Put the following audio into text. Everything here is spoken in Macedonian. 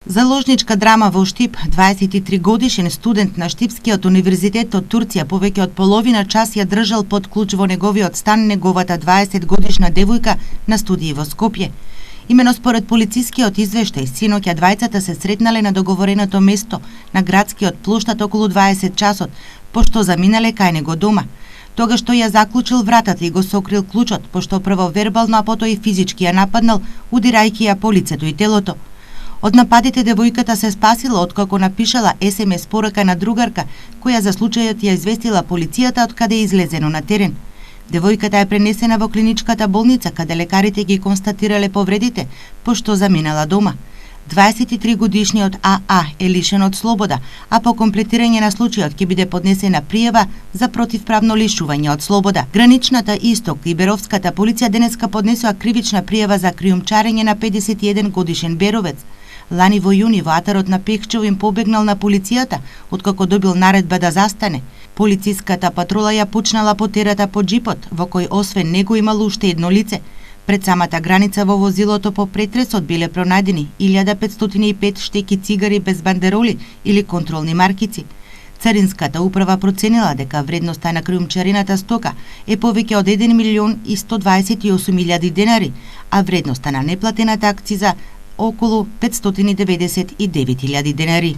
Заложничка драма во Штип, 23 годишен студент на Штипскиот универзитет од Турција повеќе од половина час ја држал под клуч во неговиот стан неговата 20 годишна девојка на студии во Скопје. Имено според полицискиот извештај, синоќа двајцата се сретнале на договореното место на градскиот плоштад околу 20 часот, пошто заминале кај него дома. Тогаш тој ја заклучил вратата и го сокрил клучот, пошто прво вербално, а потоа и физички ја нападнал, удирајќи ја по лицето и телото. Од нападите девојката се спасила откако напишала SMS порака на другарка, која за случајот ја известила полицијата од каде е излезено на терен. Девојката е пренесена во клиничката болница, каде лекарите ги констатирале повредите, пошто заминала дома. 23 годишниот АА е лишен од слобода, а по комплетирање на случајот ќе биде поднесена пријава за противправно лишување од слобода. Граничната Исток и Беровската полиција денеска поднесоа кривична пријава за криумчарење на 51 годишен беровец. Лани во јуни во атарот на Пехчево им побегнал на полицијата, откако добил наредба да застане. Полициската патрула ја почнала потерата по джипот, во кој освен него имало уште едно лице. Пред самата граница во возилото по претресот биле пронајдени 1505 штеки цигари без бандероли или контролни маркици. Царинската управа проценила дека вредноста на криумчарената стока е повеќе од 1.128.000 денари, а вредноста на неплатената акциза околу 599.000 денари.